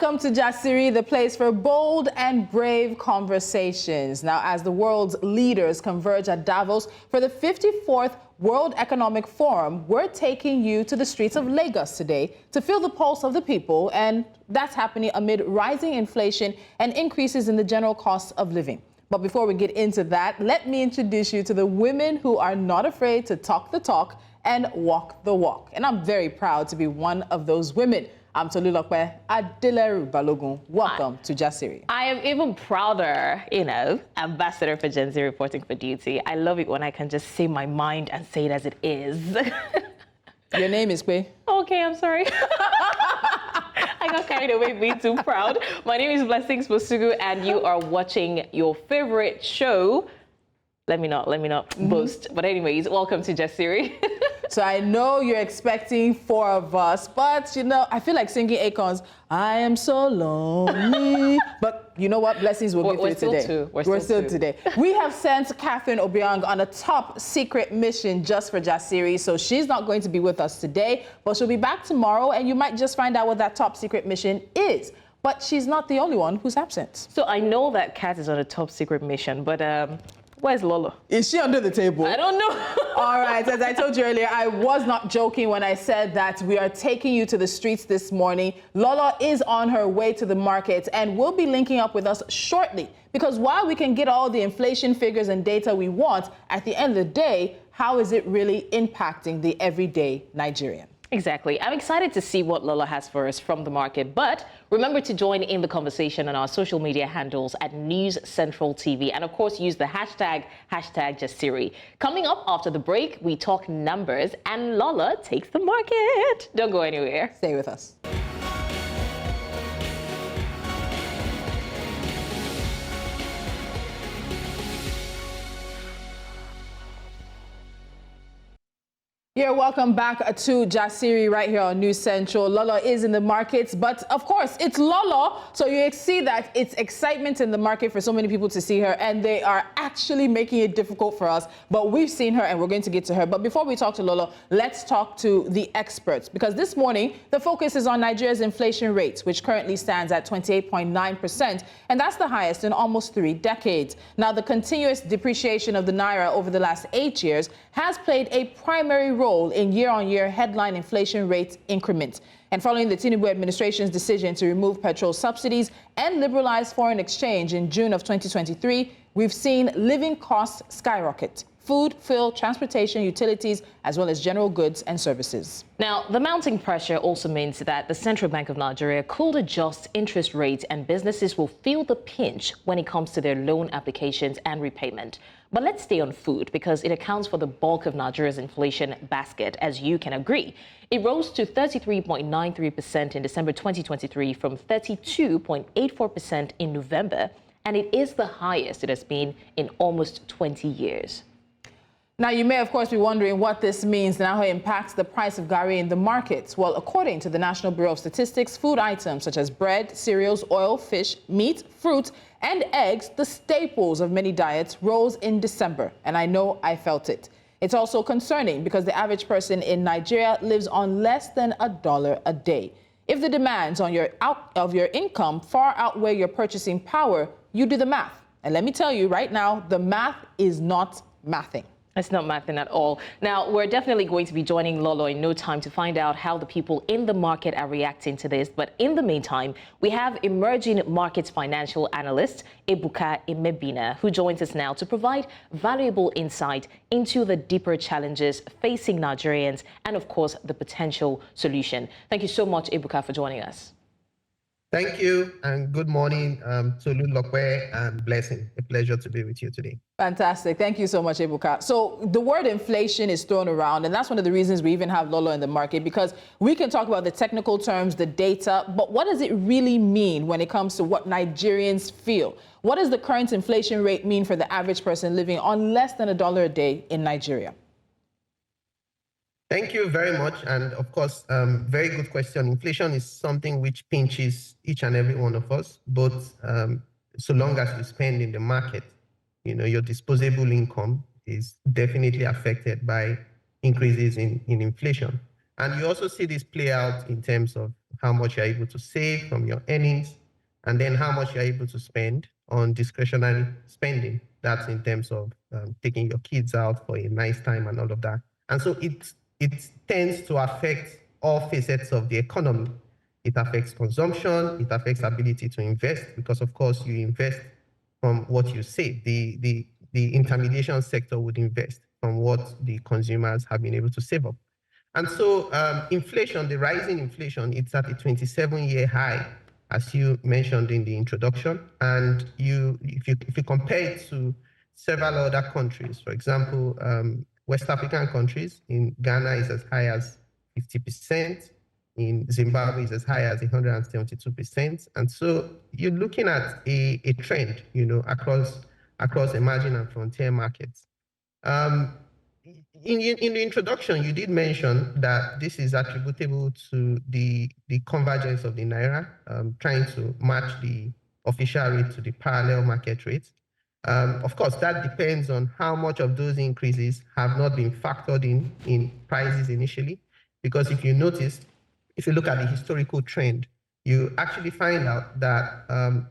Welcome to JASIRI, the place for bold and brave conversations. Now, as the world's leaders converge at Davos for the 54th World Economic Forum, we're taking you to the streets of Lagos today to feel the pulse of the people, and that's happening amid rising inflation and increases in the general cost of living. But before we get into that, let me introduce you to the women who are not afraid to talk the talk and walk the walk. And I'm very proud to be one of those women. I'm Tolulokwe Adeleru Balogun. Welcome to JASIRI. I am even prouder, ambassador for Gen Z reporting for duty. I love it when I can just say my mind and say it as it is. Your name is Kwe? Okay, I'm sorry. I got carried away being too proud. My name is Blessings Bosugu, and you are watching your favorite show. Let me not boast. But anyways, welcome to JASIRI. So I know you're expecting four of us, but I feel like singing Akon's I am so lonely. But you know what? Blessings will get through today. We're still today. We have sent Catherine Obiang on a top secret mission just for JASIRI. So she's not going to be with us today, but she'll be back tomorrow, and you might just find out what that top secret mission is. But she's not the only one who's absent. So I know that Kat is on a top secret mission, but where's Lolo? Is she under the table? I don't know. All right, as I told you earlier, I was not joking when I said that we are taking you to the streets this morning. Lolo is on her way to the market and will be linking up with us shortly. Because while we can get all the inflation figures and data we want, at the end of the day, how is it really impacting the everyday Nigerian? Exactly. I'm excited to see what Lola has for us from the market. But remember to join in the conversation on our social media handles at News Central TV. And of course, use the hashtag JASIRI. Coming up after the break, we talk numbers and Lola takes the market. Don't go anywhere. Stay with us. You're welcome back to JASIRI right here on News Central. Lolo is in the markets, but of course it's Lolo, so you see that it's excitement in the market for so many people to see her, and they are actually making it difficult for us, but we've seen her and we're going to get to her. But before we talk to Lolo, let's talk to the experts, because this morning the focus is on Nigeria's inflation rate, which currently stands at 28.9%, and that's the highest in almost 3 decades. Now, the continuous depreciation of the naira over the last 8 years has played a primary role in year-on-year headline inflation rate increments. And following the Tinubu administration's decision to remove petrol subsidies and liberalize foreign exchange in June of 2023, we've seen living costs skyrocket. Food, fuel, transportation, utilities, as well as general goods and services. Now, the mounting pressure also means that the Central Bank of Nigeria could adjust interest rates, and businesses will feel the pinch when it comes to their loan applications and repayment. But let's stay on food, because it accounts for the bulk of Nigeria's inflation basket, as you can agree. It rose to 33.93% in December 2023 from 32.84% in November, and it is the highest it has been in almost 20 years. Now, you may, of course, be wondering what this means and how it impacts the price of Gari in the markets. Well, according to the National Bureau of Statistics, food items such as bread, cereals, oil, fish, meat, fruit, and eggs, the staples of many diets, rose in December. And I know I felt it. It's also concerning because the average person in Nigeria lives on less than $1 a day. If the demands on your income far outweigh your purchasing power, you do the math. And let me tell you right now, the math is not mathing. It's not mathing at all. Now, we're definitely going to be joining Lolo in no time to find out how the people in the market are reacting to this. But in the meantime, we have emerging markets financial analyst Ebuka Imebina, who joins us now to provide valuable insight into the deeper challenges facing Nigerians and, of course, the potential solution. Thank you so much, Ebuka, for joining us. Thank you, and good morning, Tolu Lokwe and Blessing. A pleasure to be with you today. Fantastic. Thank you so much, Ebuka. So the word inflation is thrown around, and that's one of the reasons we even have Lolo in the market, because we can talk about the technical terms, the data, but what does it really mean when it comes to what Nigerians feel? What does the current inflation rate mean for the average person living on less than $1 a day in Nigeria? Thank you very much. And of course, very good question. Inflation is something which pinches each and every one of us, both so long as you spend in the market. Your disposable income is definitely affected by increases in inflation. And you also see this play out in terms of how much you're able to save from your earnings, and then how much you're able to spend on discretionary spending. That's in terms of taking your kids out for a nice time and all of that. And so it tends to affect all facets of the economy. It affects consumption, it affects ability to invest, because of course you invest from what you save. The intermediation sector would invest from what the consumers have been able to save up. And so inflation, the rising inflation, it's at a 27-year high, as you mentioned in the introduction. And if you compare it to several other countries, for example, West African countries, in Ghana is as high as 50%, in Zimbabwe is as high as 172%. And so you're looking at a trend, across emerging and frontier markets. In the introduction, you did mention that this is attributable to the convergence of the naira, trying to match the official rate to the parallel market rate. Of course, that depends on how much of those increases have not been factored in prices initially. Because if you notice, if you look at the historical trend, you actually find out that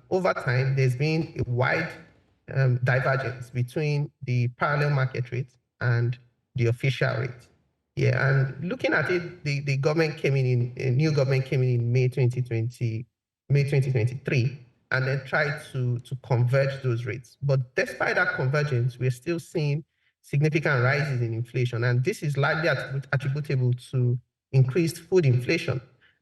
over time, there's been a wide divergence between the parallel market rate and the official rate. Yeah, and looking at it, the government came in, a new government came in May 2023, and then tried to converge those rates. But despite that convergence, we're still seeing significant rises in inflation, and this is largely attributable to increased food inflation.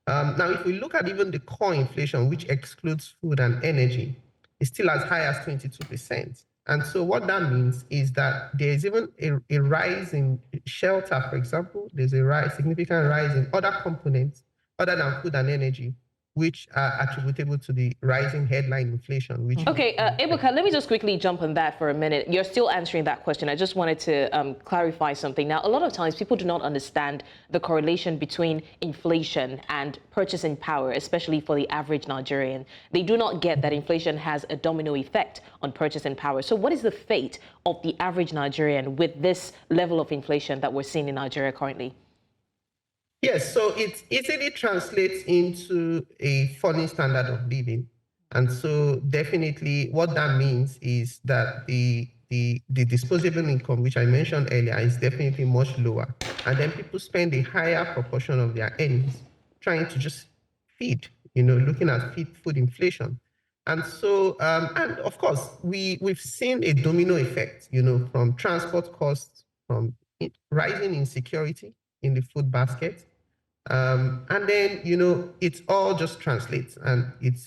Now, if we look at even the core inflation, which excludes food and energy, it's still as high as 22%. And so what that means is that there's even a rise in shelter, for example. There's a significant rise in other components other than food and energy, which are attributable to the rising headline inflation. Okay, Ebuka, let me just quickly jump on that for a minute. You're still answering that question. I just wanted to clarify something. Now, a lot of times people do not understand the correlation between inflation and purchasing power, especially for the average Nigerian. They do not get that inflation has a domino effect on purchasing power. So what is the fate of the average Nigerian with this level of inflation that we're seeing in Nigeria currently? Yes, so it easily translates into a falling standard of living. And so definitely what that means is that the disposable income, which I mentioned earlier, is definitely much lower. And then people spend a higher proportion of their earnings trying to just feed, looking at food inflation. And so, and of course, we've seen a domino effect, from transport costs, from rising insecurity in the food basket. And then, it all just translates, and it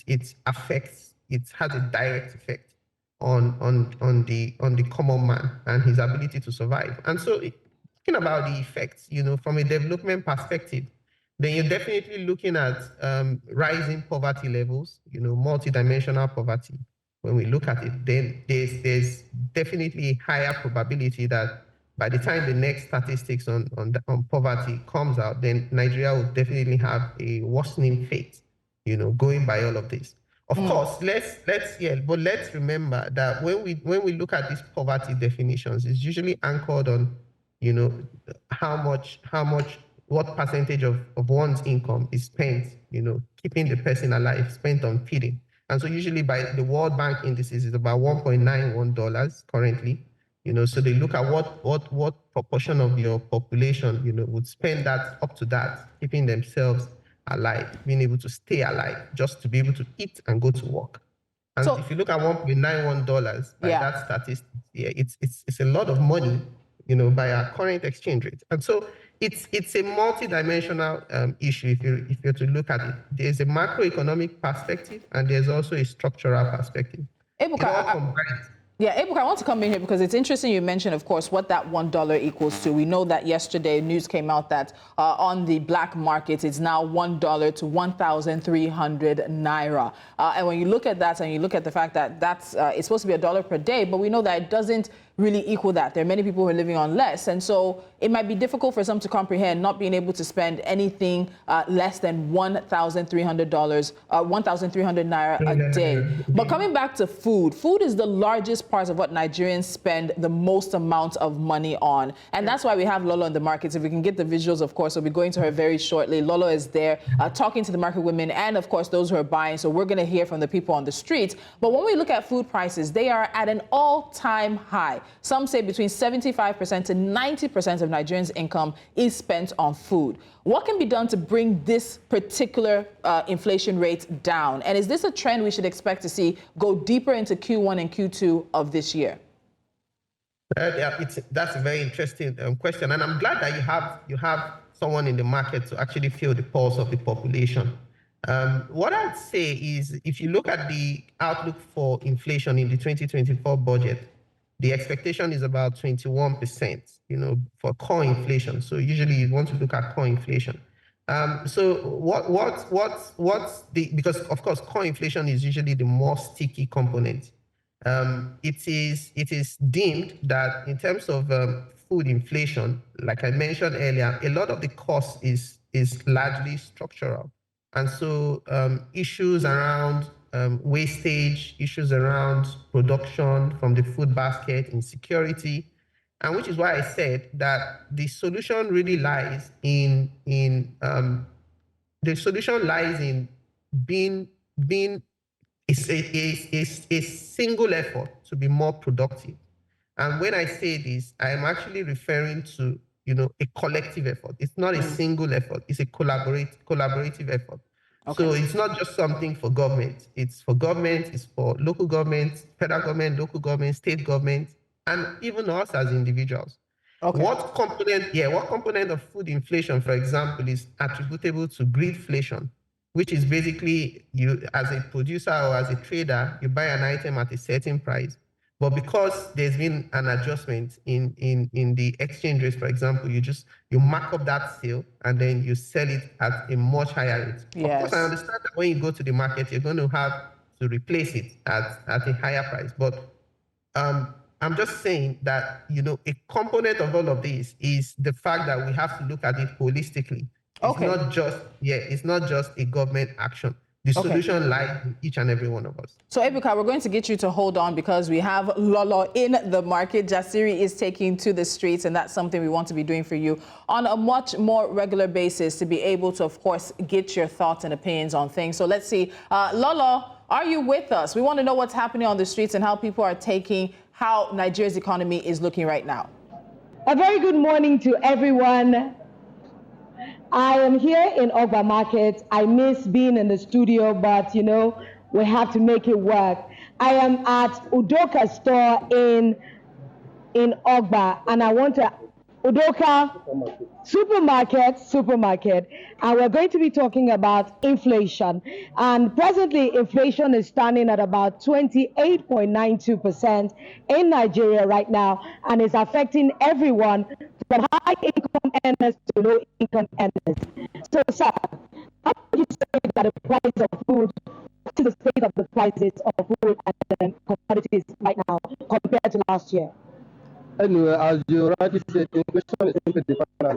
has a direct effect on the common man and his ability to survive. And so talking about the effects, from a development perspective, then you're definitely looking at rising poverty levels, multidimensional poverty. When we look at it, then there's definitely a higher probability that by the time the next statistics on poverty comes out, then Nigeria will definitely have a worsening fate, going by all of this. Of course, let's remember that when we look at these poverty definitions, it's usually anchored on, what percentage of one's income is spent, keeping the person alive, spent on feeding. And so usually by the World Bank indices, it's about $1.91 currently. So they look at what proportion of your population, would spend that up to that, keeping themselves alive, being able to stay alive, just to be able to eat and go to work. And so if you look at $1.91 by that statistic, it's a lot of money, by our current exchange rate. And so it's a multidimensional issue if you're to look at it. There's a macroeconomic perspective and there's also a structural perspective. Ebuka, Ebuka, I want to come in here because it's interesting you mentioned, of course, what that $1 equals to. We know that yesterday news came out that on the black market, it's now $1 to 1,300 naira. And when you look at that and you look at the fact that it's supposed to be $1 per day, but we know that it doesn't really equal that. There are many people who are living on less. And so it might be difficult for some to comprehend not being able to spend anything less than $1,300 naira a day. But coming back to food is the largest largest parts of what Nigerians spend the most amount of money on. And that's why we have Lolo in the markets. If we can get the visuals, of course, we'll be going to her very shortly. Lolo is there talking to the market women and, of course, those who are buying. So we're going to hear from the people on the streets. But when we look at food prices, they are at an all-time high. Some say between 75% to 90% of Nigerians' income is spent on food. What can be done to bring this particular inflation rate down? And is this a trend we should expect to see go deeper into Q1 and Q2 of this year? That's a very interesting question. And I'm glad that you have someone in the market to actually feel the pulse of the population. What I'd say is, if you look at the outlook for inflation in the 2024 budget, the expectation is about 21%, for core inflation. So usually you want to look at core inflation. So because of course core inflation is usually the more sticky component. It is deemed that in terms of food inflation, like I mentioned earlier, a lot of the cost is largely structural. And so issues around wastage, issues around production from the food basket, insecurity, and which is why I said that the solution really lies in being a single effort to be more productive. And when I say this, I am actually referring to a collective effort. It's not a single effort. It's a collaborative effort. Okay. So it's not just something for government. It's for government, it's for local government, federal government, local government, state government, and even us as individuals. Okay. What component of food inflation, for example, is attributable to greedflation, which is basically you as a producer or as a trader, you buy an item at a certain price. But because there's been an adjustment in the exchange rate, for example, you mark up that sale and then you sell it at a much higher rate. Yes. Of course, I understand that when you go to the market, you're going to have to replace it at a higher price. But I'm just saying that a component of all of this is the fact that we have to look at it holistically. Okay. It's not just a government action. The solution lies in each and every one of us. So, Ebuka, we're going to get you to hold on because we have Lolo in the market. JASIRI is taking to the streets, and that's something we want to be doing for you on a much more regular basis to be able to, of course, get your thoughts and opinions on things. So let's see. Lolo, are you with us? We want to know what's happening on the streets and how people are taking how Nigeria's economy is looking right now. A very good morning to everyone. I am here in Ogba Market. I miss being in the studio, but we have to make it work. I am at Udoka store in Ogba, and I want to Udoka supermarket, and we're going to be talking about inflation. And presently, inflation is standing at about 28.92% in Nigeria right now, and is affecting everyone from high-income earners to low-income earners. So, sir, how would you say that the price of food, what is the state of the prices of food and commodities right now compared to last year? Anyway, as you rightly said, inflation is simply defined as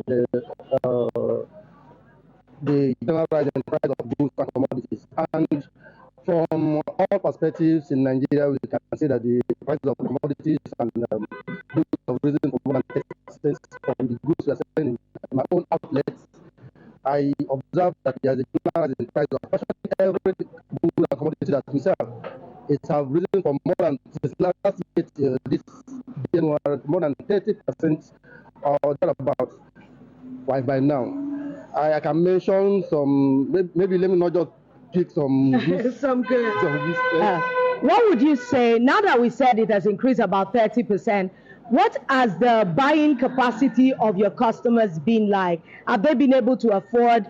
the general rise in price of goods and commodities. And from all perspectives in Nigeria, we can say that the price of commodities and goods have risen for more than 30% from the goods we are selling in my own outlets. I observe that there is a general rise in price of virtually every good and commodity that we sell. It has risen for more than since last year, this January, more than 30% or thereabouts by now. I can mention some, maybe let me not just pick some some good. What would you say, now that we said it has increased about 30%, what has the buying capacity of your customers been like? Have they been able to afford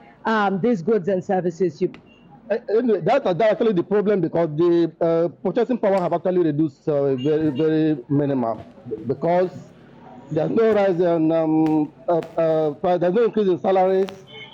these goods and services? That's actually the problem, because the purchasing power have actually reduced very, very minimal, because there's no rise in price, there's no increase in salaries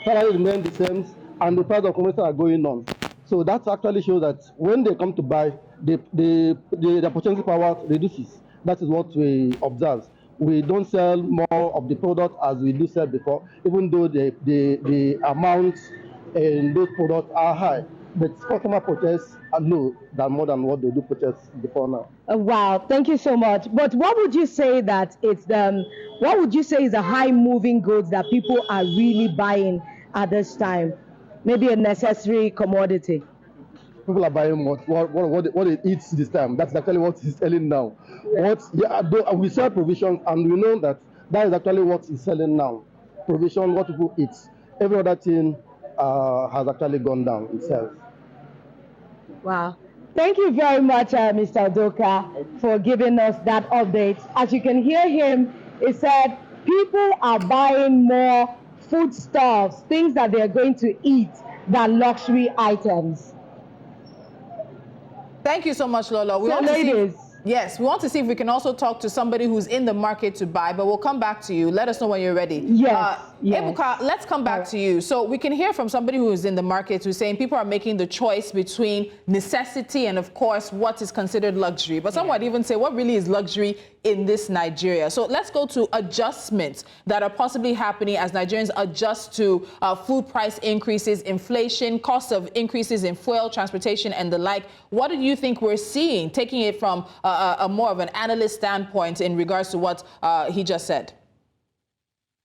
remain the same, and the price of commodities are going on. So that actually shows that when they come to buy, the purchasing power reduces. That is what we observe. We don't sell more of the product as we do sell before, even though the amounts in those products are high. But customer purchase are low than more than what they do purchase before now. Wow, thank you so much. But what would you say that it's what would you say is the high moving goods that people are really buying at this time? Maybe a necessary commodity. People are buying what it eats this time. That's actually what is selling now. We sell provisions, and we know that that is actually what is selling now. Provision, what people eat. Every other thing has actually gone down itself. Wow. Thank you very much, Mr. Udoka, for giving us that update. As you can hear him, he said people are buying more foodstuffs, things that they're going to eat, than luxury items. Thank you so much, Lola. So, ladies. Yes, we want to see if we can also talk to somebody who's in the market to buy, but we'll come back to you. Let us know when you're ready. Yes. Ebuka, let's come back to you. So we can hear from somebody who's in the market who's saying people are making the choice between necessity and, of course, what is considered luxury. But some might even say, what really is luxury in this Nigeria? So let's go to adjustments that are possibly happening as Nigerians adjust to food price increases, inflation, cost of increases in fuel, transportation, and the like. What do you think we're seeing, taking it from a more of an analyst standpoint in regards to what he just said?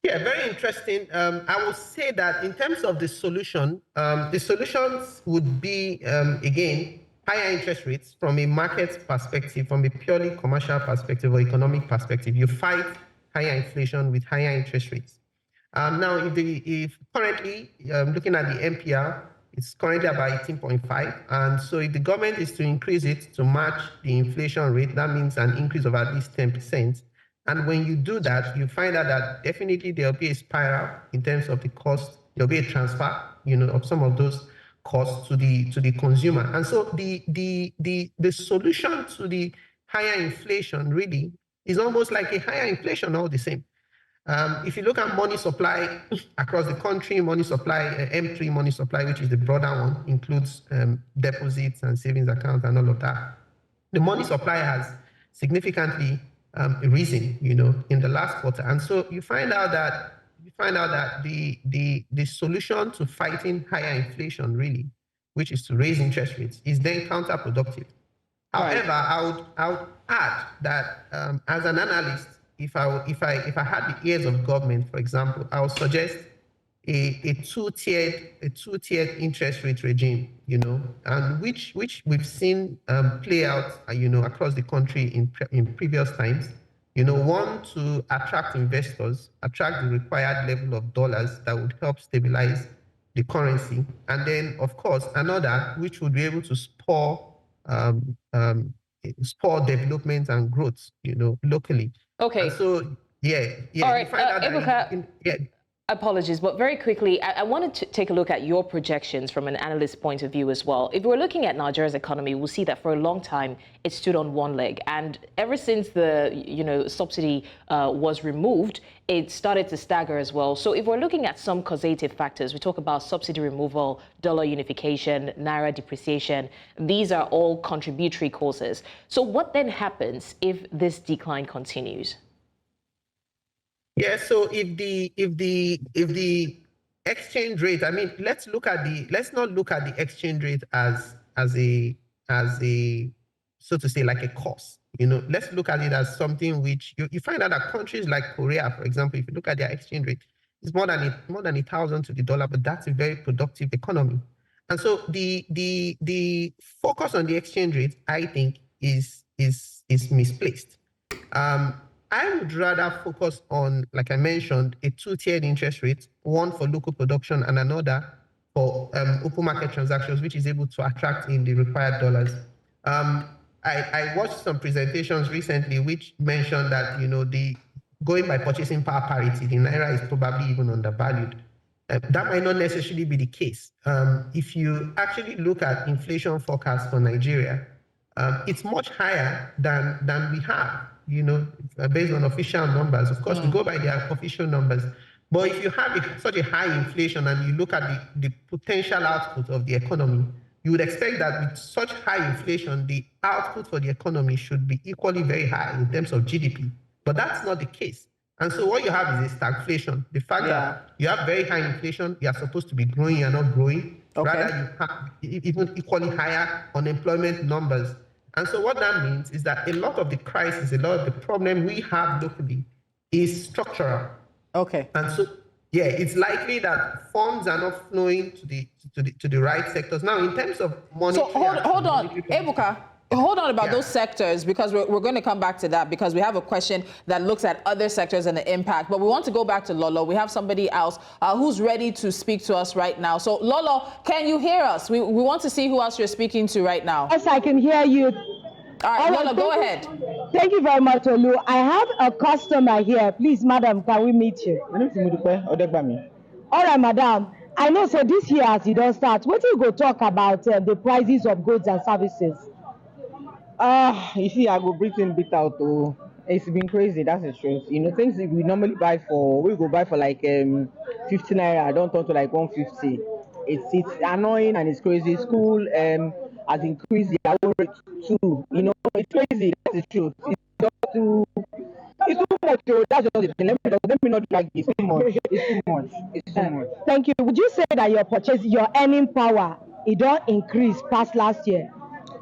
Yeah, very interesting. I will say that in terms of the solution, the solutions would be, again, higher interest rates from a market perspective, from a purely commercial perspective or economic perspective. You fight higher inflation with higher interest rates. Now, if currently, looking at the MPR, it's currently about 18.5. And so if the government is to increase it to match the inflation rate, that means an increase of at least 10%. And when you do that, you find out that definitely there'll be a spiral in terms of the cost. There'll be a transfer, of some of those costs to the consumer. And so the solution to the higher inflation really is almost like a higher inflation all the same. If you look at money supply across the country, money supply, M3 money supply, which is the broader one, includes deposits and savings accounts and all of that. The money supply has significantly risen, in the last quarter. And so you find out that the solution to fighting higher inflation really, which is to raise interest rates, is then counterproductive. However, I would add that as an analyst, if I had the ears of government, for example, I would suggest a two-tiered interest rate regime, and which we've seen play out, across the country in previous times. One, to attract investors, attract the required level of dollars that would help stabilize the currency, and then, of course, another which would be able to spur development and growth, locally. Okay. And so, All right, Ebuka, apologies, but very quickly, I wanted to take a look at your projections from an analyst point of view as well. If we're looking at Nigeria's economy, we'll see that for a long time, it stood on one leg. And ever since the, subsidy was removed, it started to stagger as well. So if we're looking at some causative factors, we talk about subsidy removal, dollar unification, naira depreciation. These are all contributory causes. So what then happens if this decline continues? Yeah, so if the exchange rate, let's not look at the exchange rate as a so to say, like a cost. Let's look at it as something which you find out that countries like Korea, for example, if you look at their exchange rate, it's more than 1,000 to the dollar, but that's a very productive economy. And so the focus on the exchange rate, I think, is misplaced. I would rather focus on, like I mentioned, a two-tiered interest rate, one for local production and another for open market transactions, which is able to attract in the required dollars. I watched some presentations recently which mentioned that, going by purchasing power parity, the naira is probably even undervalued. That might not necessarily be the case. If you actually look at inflation forecast for Nigeria, it's much higher than we have, based on official numbers. Of course, we go by their official numbers. But if you have such a high inflation and you look at the potential output of the economy, you would expect that with such high inflation, the output for the economy should be equally very high in terms of GDP. But that's not the case. And so what you have is a stagflation. The fact that you have very high inflation, you are supposed to be growing, you're not growing. Rather, you have even equally higher unemployment numbers. And so what that means is that a lot of the crisis, a lot of the problem we have locally is structural. Okay. And so, yeah, it's likely that funds are not flowing to the right sectors. Now, in terms of monetary... So hold on, Ebuka. Hold on about those sectors, because we're going to come back to that, because we have a question that looks at other sectors and the impact. But we want to go back to Lolo. We have somebody else who's ready to speak to us right now. So Lolo, can you hear us? We want to see who else you're speaking to right now. Yes, I can hear you. All right, Lolo, go ahead. Thank you very much, Olu. I have a customer here. Please, madam, can we meet you? My name is Tinubu. All right, madam. I know, so this year, as you don't start, what do you go talk about the prices of goods and services? You see, I go breathing bit out. Oh, it's been crazy. That's the truth. You know, things that we normally buy for, we go buy for like 50 naira. I don't turn to like 150. It's annoying and it's crazy. School has increased the hour rate too. You know, it's crazy. That's the truth. It's just too. It's too much. That's just the thing. Let me not drag this. It's too much. It's too much. It's too much. Thank you. Would you say that your earning power, it don't increase past last year?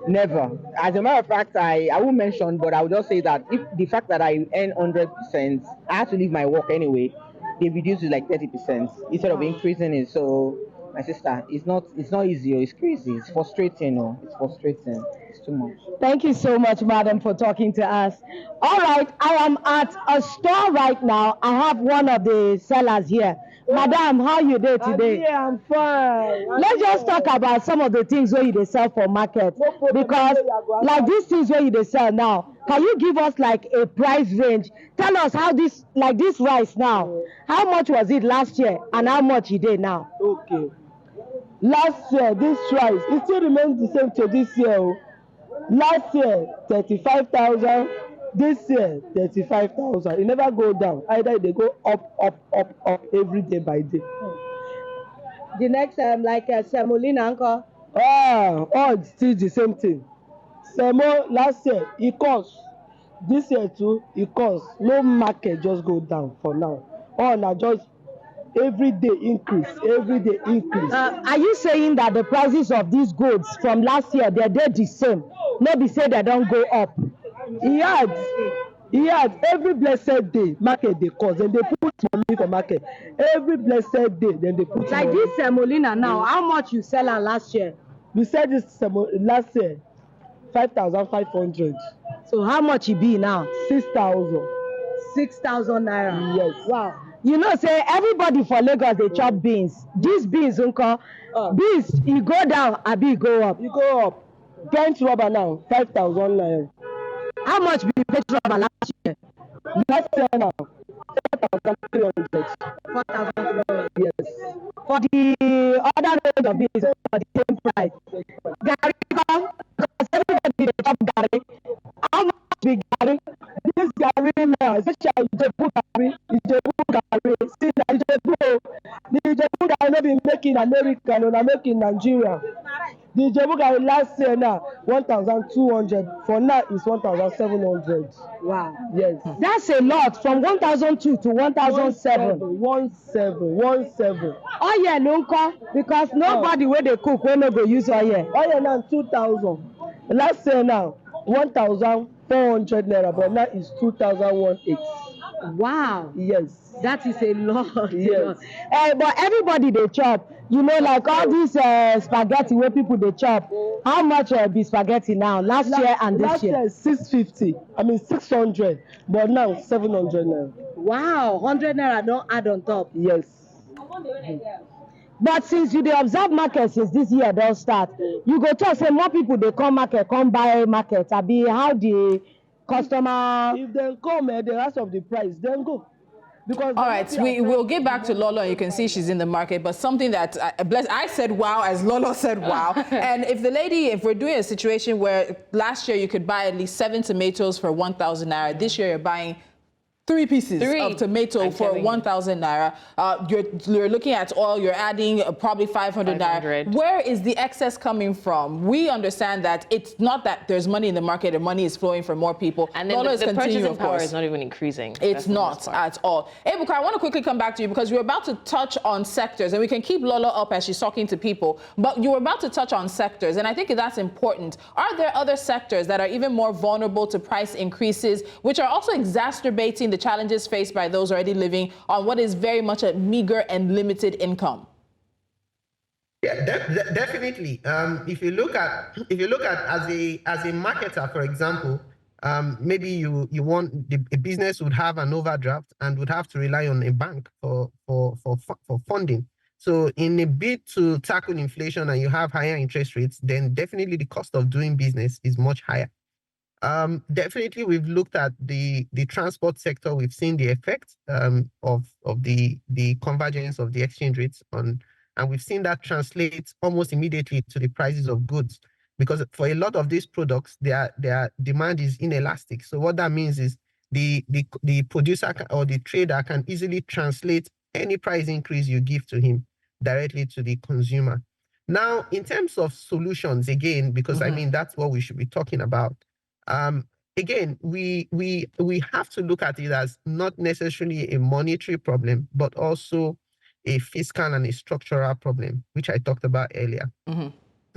Never. As a matter of fact, I won't mention, but I will just say that if the fact that I earn 100%, I have to leave my work anyway, they reduce it like 30% instead of increasing it. So, my sister, it's not easy. It's crazy. It's frustrating. It's frustrating. It's too much. Thank you so much, madam, for talking to us. All right, I am at a store right now. I have one of the sellers here. Madam, how you doing today? I'm fine. Let's just talk about some of the things where you sell for market, because like these things where you sell now, can you give us like a price range? Tell us how this rice now, how much was it last year and how much it is now? Okay. Last year, this rice, it still remains the same to this year. Last year, 35,000. This year, 35,000. It never go down. Either they go up every day by day. The next time, like semolina, uncle. It's still the same thing. Semo last year, it cost. This year too, it cost. No market just go down for now. Now just every day increase. Every day increase. Are you saying that the prices of these goods from last year, they're the same? Nobody say they don't go up. He had every blessed day market they cost, and they put money for market. Every blessed day, then they put like money. This semolina now, how much you sell last year? We said this last year, 5,500. So how much it be now? 6,000. 6,000 naira. Yes. Wow. You know, say everybody for Lagos they chop beans. These beans, uncle, beans, you go down, abi go up. You go up. Pent rubber now, 5,000 naira. How much be pent rubber last year? Last year now, 4,300. 4,300. Yes. For the other range of beans, for the same price. Gary, because everybody they chop Gary. How much be Gary? This Gary now, especially Ijebu Gary. See, the Ijebu Gary not been making America, no, not making Nigeria. The Ijebu Gary last year now, 1,200. For now, it's 1,700. Wow. Yes. That's a lot, from 1,002 to 1,007. 17. Oil no nko, because nobody where they cook when they go use oil. Oil now 2,000. Last year now 1,400 naira, but now it's 2,180. Wow. Yes. That is a lot. Yes. But everybody they chop. You know, like all these spaghetti where people they chop. How much be spaghetti now? Last year and this year? Last year 650. 600. But now 700 naira. Wow, 100 naira don't add on top. Yes. But since you dey observe market since this year don't start, you go talk say more people they come market, come buy market. Abi how the customer? If they come, the rest of the price, then go. Because all right, we'll get back to Lolo. You can see she's in the market, but something that I said wow as Lolo said wow. And if we're doing a situation where last year you could buy at least 7 tomatoes for 1,000 naira, this year you're buying 3 pieces of tomato for 1,000 naira. You're looking at oil, you're adding probably 500 naira. Where is the excess coming from? We understand that it's not that there's money in the market and money is flowing for more people. And then the purchasing power is not even increasing. It's not at all. Ebuka, I want to quickly come back to you because you're about to touch on sectors, and we can keep Lolo up as she's talking to people, but you were about to touch on sectors, and I think that's important. Are there other sectors that are even more vulnerable to price increases, which are also exacerbating the challenges faced by those already living on what is very much a meager and limited income? Yeah, definitely. If you look at as a marketer, for example, maybe you want a business would have an overdraft and would have to rely on a bank for funding. So in a bid to tackle inflation and you have higher interest rates, then definitely the cost of doing business is much higher. Definitely, we've looked at the transport sector. We've seen the effect of the convergence of the exchange rates and we've seen that translate almost immediately to the prices of goods, because for a lot of these products, their demand is inelastic. So what that means is the producer or the trader can easily translate any price increase you give to him directly to the consumer. Now, in terms of solutions, again, because I mean that's what we should be talking about. Again, we have to look at it as not necessarily a monetary problem, but also a fiscal and a structural problem, which I talked about earlier.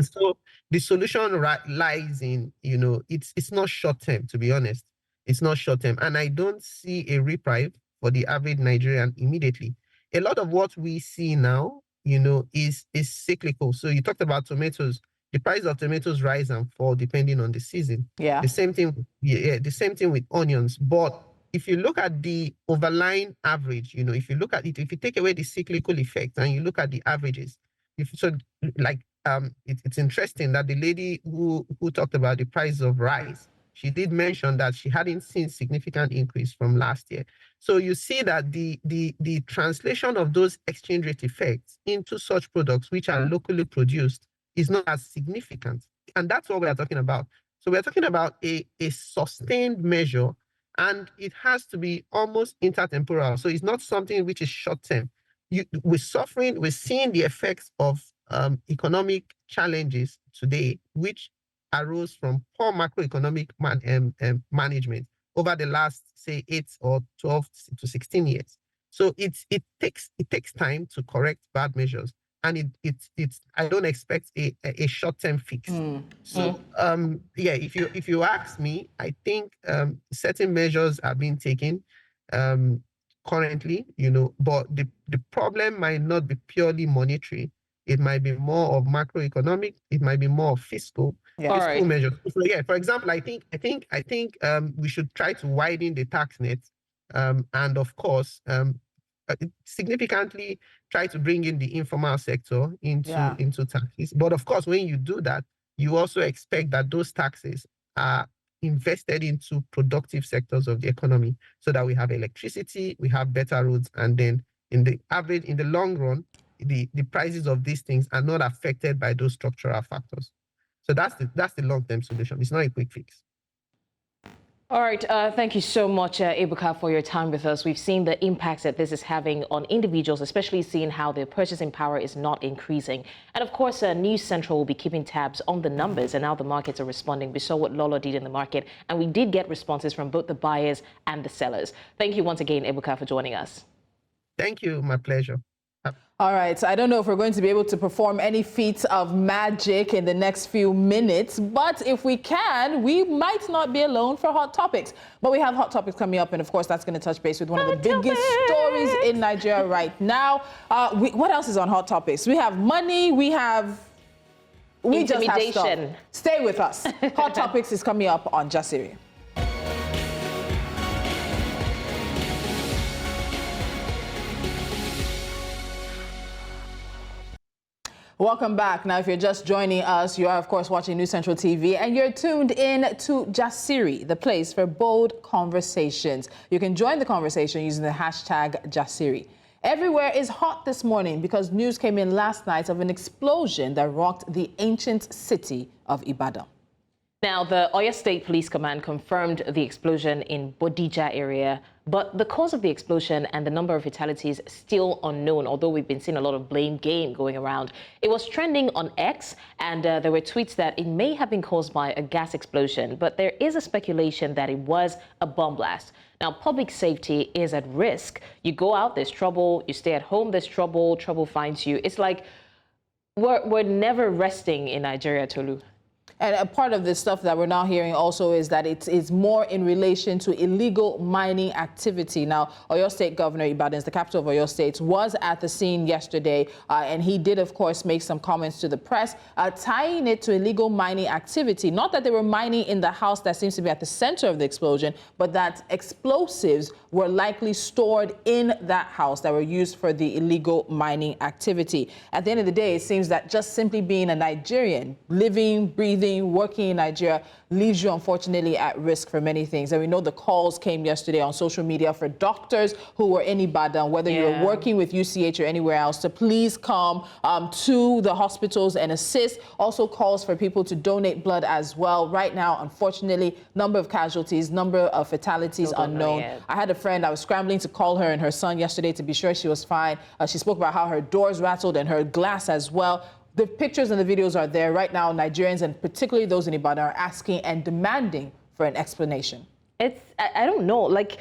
So the solution lies in, it's not short term, to be honest. It's not short term. And I don't see a reprieve for the average Nigerian immediately. A lot of what we see now, is cyclical. So you talked about tomatoes. The price of tomatoes rise and fall depending on the season. Yeah. The same thing with onions. But if you look at the overlying average, if you look at it, if you take away the cyclical effect and you look at the averages, it's interesting that the lady who talked about the price of rice, she did mention that she hadn't seen significant increase from last year. So you see that the translation of those exchange rate effects into such products which are locally produced is not as significant. And that's what we are talking about. So we're talking about a sustained measure, and it has to be almost intertemporal. So it's not something which is short term. We're seeing the effects of economic challenges today, which arose from poor macroeconomic management over the last, say, 8 or 12 to 16 years. So it takes time to correct bad measures. And I don't expect a short-term fix. So if you ask me, I think certain measures are being taken currently, but the problem might not be purely monetary. It might be more of macroeconomic. It might be more of fiscal measures. So for example, I think we should try to widen the tax net, and of course, significantly try to bring in the informal sector into taxes. But of course, when you do that, you also expect that those taxes are invested into productive sectors of the economy, so that we have electricity, we have better roads, and then in the long run, the prices of these things are not affected by those structural factors. So that's the long-term solution. It's not a quick fix. All right. Thank you so much, Ebuka, for your time with us. We've seen the impacts that this is having on individuals, especially seeing how their purchasing power is not increasing. And of course, News Central will be keeping tabs on the numbers and how the markets are responding. We saw what Lolo did in the market, and we did get responses from both the buyers and the sellers. Thank you once again, Ebuka, for joining us. Thank you. My pleasure. All right, so I don't know if we're going to be able to perform any feats of magic in the next few minutes, but if we can, we might not be alone for Hot Topics. But we have Hot Topics coming up, and of course, that's going to touch base with one of the biggest stories in Nigeria right now. What else is on Hot Topics? We have money, we just have stuff. Stay with us. Hot Topics is coming up on JASIRI. Welcome back. Now, if you're just joining us, you are, of course, watching News Central TV, and you're tuned in to JASIRI, the place for bold conversations. You can join the conversation using the hashtag JASIRI. Everywhere is hot this morning because news came in last night of an explosion that rocked the ancient city of Ibadan. Now, the Oyo State Police Command confirmed the explosion in Bodija area, but the cause of the explosion and the number of fatalities still unknown, although we've been seeing a lot of blame game going around. It was trending on X, and there were tweets that it may have been caused by a gas explosion, but there is a speculation that it was a bomb blast. Now, public safety is at risk. You go out, there's trouble. You stay at home, there's trouble. Trouble finds you. It's like we're never resting in Nigeria, Tolu. And a part of this stuff that we're now hearing also is that it's more in relation to illegal mining activity. Now, Oyo State Governor Ibadan, the capital of Oyo State, was at the scene yesterday, and he did, of course, make some comments to the press, tying it to illegal mining activity. Not that they were mining in the house that seems to be at the center of the explosion, but that explosives were likely stored in that house that were used for the illegal mining activity. At the end of the day, it seems that just simply being a Nigerian, living, breathing, working in Nigeria leaves you, unfortunately, at risk for many things. And we know the calls came yesterday on social media for doctors who were in Ibadan, whether you're working with UCH or anywhere else, to please come to the hospitals and assist. Also calls for people to donate blood as well. Right now, unfortunately, number of casualties, number of fatalities unknown. I had a friend, I was scrambling to call her and her son yesterday to be sure she was fine. She spoke about how her doors rattled and her glass as well. The pictures and the videos are there right now. Nigerians, and particularly those in Ibadan, are asking and demanding for an explanation. I don't know, like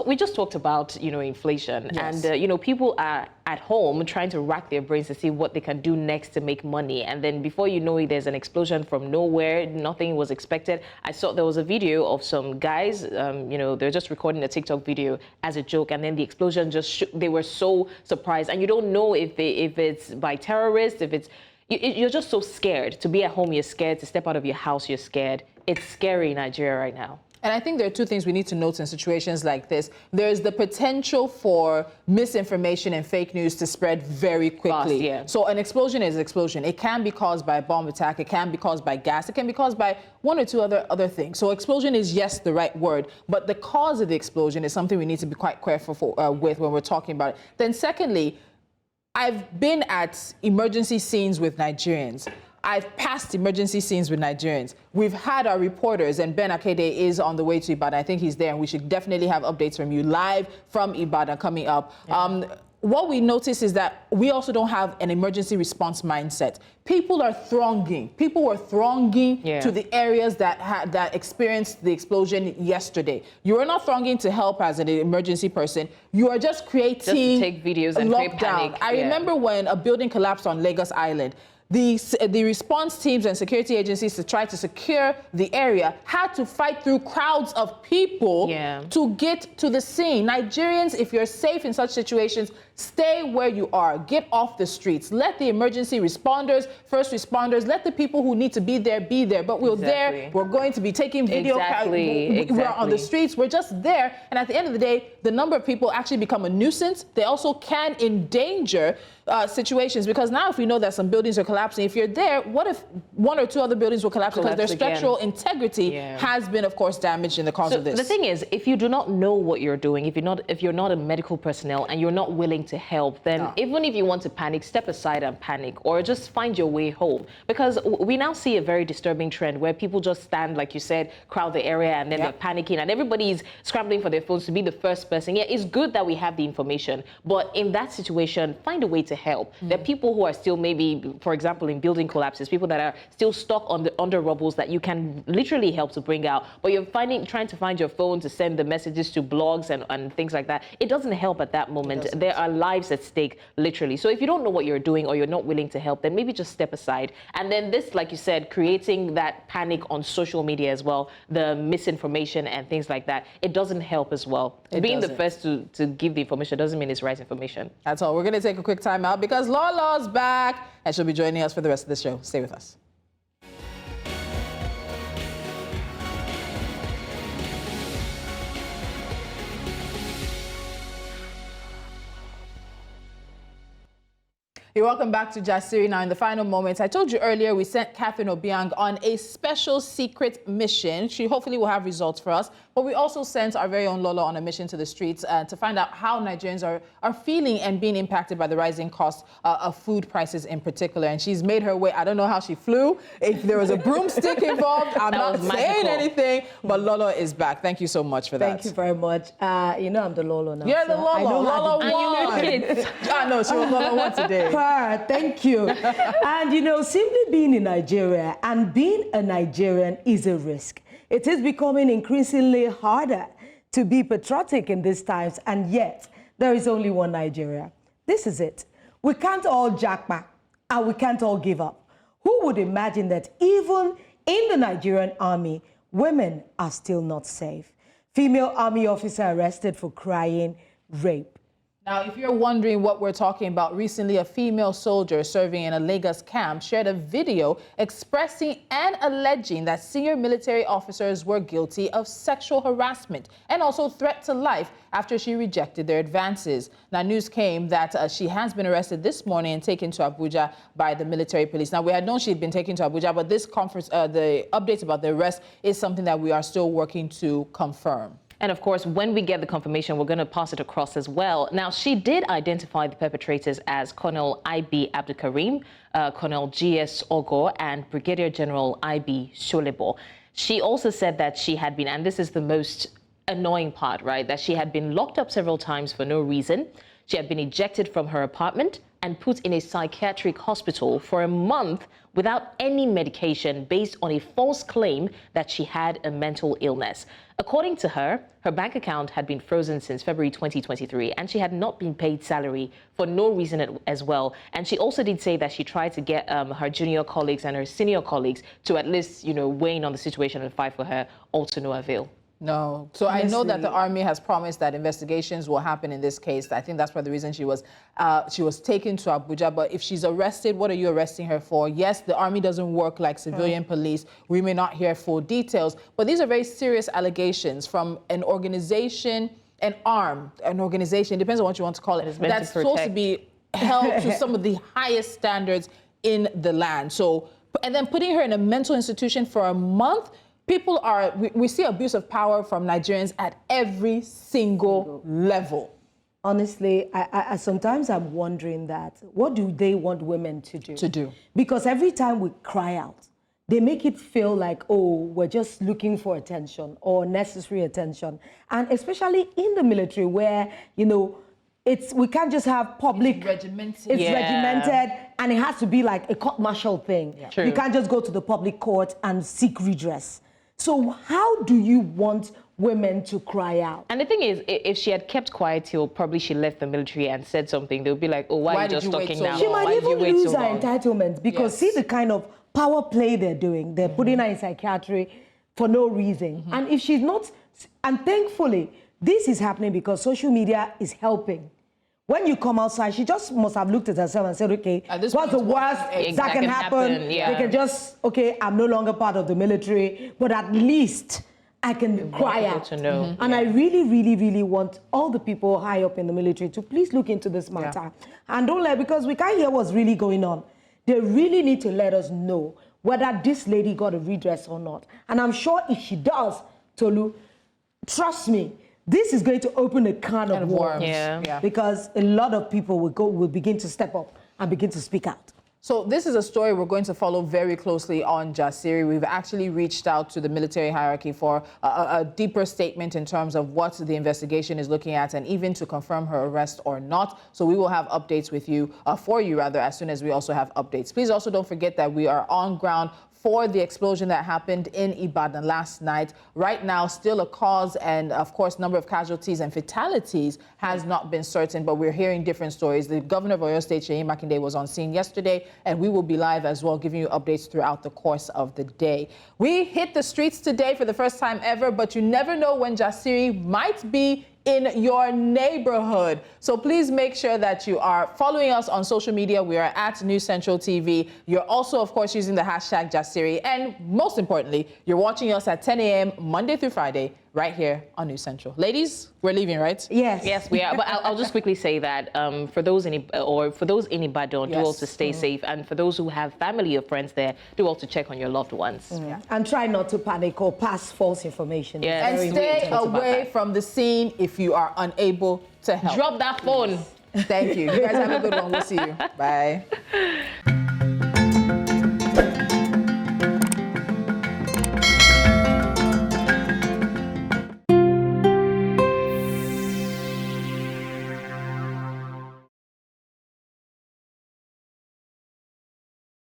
we just talked about, inflation, and people are at home trying to rack their brains to see what they can do next to make money, and then before you know it, there's an explosion from nowhere. Nothing was expected. I saw there was a video of some guys, they're just recording a TikTok video as a joke, and then the explosion just they were so surprised, and you don't know if it's by terrorists, if it's you're just so scared to be at home. You're scared to step out of your house. You're scared. It's scary in Nigeria right now. And I think there are two things we need to note in situations like this. There's the potential for misinformation and fake news to spread very quickly. So an explosion is an explosion. It can be caused by a bomb attack. It can be caused by gas. It can be caused by one or two other things. So explosion is, yes, the right word. But the cause of the explosion is something we need to be quite careful with when we're talking about it. Then secondly, I've been at emergency scenes with Nigerians. I've passed emergency scenes with Nigerians. We've had our reporters, and Ben Akede is on the way to Ibadan. I think he's there, and we should definitely have updates from you live from Ibadan coming up. What we notice is that we also don't have an emergency response mindset. People are thronging. People were thronging to the areas that experienced the explosion yesterday. You are not thronging to help as an emergency person. You are just creating just to take videos and create panic. I remember when a building collapsed on Lagos Island. The response teams and security agencies to try to secure the area had to fight through crowds of people to get to the scene. Nigerians, if you're safe in such situations, stay where you are. Get off the streets. Let the emergency responders, first responders, let the people who need to be there be there. But we're there. We're going to be taking video. We're on the streets. We're just there. And at the end of the day, the number of people actually become a nuisance. They also can endanger situations, because now if we know that some buildings are collapsing, if you're there, what if one or two other buildings will collapse because their structural integrity has been, of course, damaged in the cause of this? The thing is, if you do not know what you're doing, if you're not a medical personnel and you're not willing to help, then even if you want to panic, step aside and panic, or just find your way home. Because we now see a very disturbing trend where people just stand, like you said, crowd the area, and then they're panicking, and everybody's scrambling for their phones to be the first person. Yeah, it's good that we have the information, but in that situation, find a way to help. There are people who are still, maybe, for example, in building collapses, people that are still stuck under rubbles that you can literally help to bring out, but you're trying to find your phone to send the messages to blogs and things like that. It doesn't help at that moment. There are lives at stake, literally. So if you don't know what you're doing or you're not willing to help, then maybe just step aside. And then this, like you said, creating that panic on social media as well, the misinformation and things like that, it doesn't help as well. Being the first to give the information doesn't mean it's right information. That's all. We're going to take a quick time out because Lola's back, and she'll be joining us for the rest of the show. Stay with us. You're welcome back to JASIRI. Now, in the final moments, I told you earlier we sent Catherine Obiang on a special secret mission. She hopefully will have results for us. But we also sent our very own Lolo on a mission to the streets to find out how Nigerians are feeling and being impacted by the rising cost of food prices in particular. And she's made her way. I don't know how she flew. If there was a broomstick involved, I'm not saying anything. But Lolo is back. Thank you so much for that. Thank you very much. You know I'm the Lolo now. You're the Lolo. Lolo won. kids. I know, she was Lolo won today. Thank you. And you know, simply being in Nigeria and being a Nigerian is a risk. It is becoming increasingly harder to be patriotic in these times, and yet there is only one Nigeria. This is it. We can't all jack back, and we can't all give up. Who would imagine that even in the Nigerian army, women are still not safe? Female army officer arrested for crying rape. Now, if you're wondering what we're talking about, recently a female soldier serving in a Lagos camp shared a video expressing and alleging that senior military officers were guilty of sexual harassment and also threat to life after she rejected their advances. Now, news came that she has been arrested this morning and taken to Abuja by the military police. Now, we had known she'd been taken to Abuja, but this conference, the updates about the arrest is something that we are still working to confirm. And of course, when we get the confirmation, we're going to pass it across as well. Now, she did identify the perpetrators as Colonel I.B. Abdulkarim, Colonel G.S. Ogo, and Brigadier General I.B. Sholebo. She also said that she had been, and this is the most annoying part, right, that she had been locked up several times for no reason. She had been ejected from her apartment and put in a psychiatric hospital for a month without any medication based on a false claim that she had a mental illness. According to her, her bank account had been frozen since February 2023, and she had not been paid salary for no reason as well. And she also did say that she tried to get her junior colleagues and her senior colleagues to at least, you know, weigh in on the situation and fight for her, all to no avail. No. So I know that the army has promised that investigations will happen in this case. I think that's for the reason she was taken to Abuja. But if she's arrested, what are you arresting her for? Yes, the army doesn't work like civilian police. We may not hear full details, but these are very serious allegations from an organization, an organization, depends on what you want to call it, that's supposed to be held to some of the highest standards in the land. So, and then putting her in a mental institution for a month. People we see abuse of power from Nigerians at every single level. Honestly, I sometimes I'm wondering that, what do they want women to do? Because every time we cry out, they make it feel like, oh, we're just looking for attention or necessary attention. And especially in the military where, you know, we can't just have public. It's regimented. It's regimented, and it has to be like a court-martial thing. Yeah. You can't just go to the public court and seek redress. So how do you want women to cry out? And the thing is, if she had kept quiet till probably she left the military and said something, they'll be like, oh, why are you just talking now? She might even lose her entitlement because see the kind of power play they're doing. They're putting her in psychiatry for no reason. And if she's not, and thankfully, this is happening because social media is helping. When you come outside, she just must have looked at herself and said, okay, what's the worst that can happen? Yeah. They can just, okay, I'm no longer part of the military, but at least I can cry out. To know. And I really, really, really want all the people high up in the military to please look into this matter. And don't let, because we can't hear what's really going on. They really need to let us know whether this lady got a redress or not. And I'm sure if she does, Tolu, trust me, this is going to open a can of worms. Because a lot of people will begin to step up and begin to speak out. So this is a story we're going to follow very closely on JASIRI. We've actually reached out to the military hierarchy for a deeper statement in terms of what the investigation is looking at and even to confirm her arrest or not. So we will have updates with you, for you rather, as soon as we also have updates. Please also don't forget that we are on ground for the explosion that happened in Ibadan last night. Right now, still a cause and, of course, number of casualties and fatalities has not been certain, but we're hearing different stories. The governor of Oyo State, Seyi Makinde, was on scene yesterday, and we will be live as well, giving you updates throughout the course of the day. We hit the streets today for the first time ever, but you never know when JASIRI might be in your neighborhood. So please make sure that you are following us on social media. We are at News Central TV. You're also, of course, using the hashtag JASIRI. And most importantly, you're watching us at 10 a.m. Monday through Friday right here on News Central. Ladies, we're leaving, right? Yes. Yes, we are. But I'll just quickly say that for those in Ibadan, do also stay safe, and for those who have family or friends there, do also check on your loved ones. Yeah. And try not to panic or pass false information. Yeah. And Very stay important away from the scene if you are unable to help. Drop that phone. Thank you. You guys have a good one. We'll see you. Bye.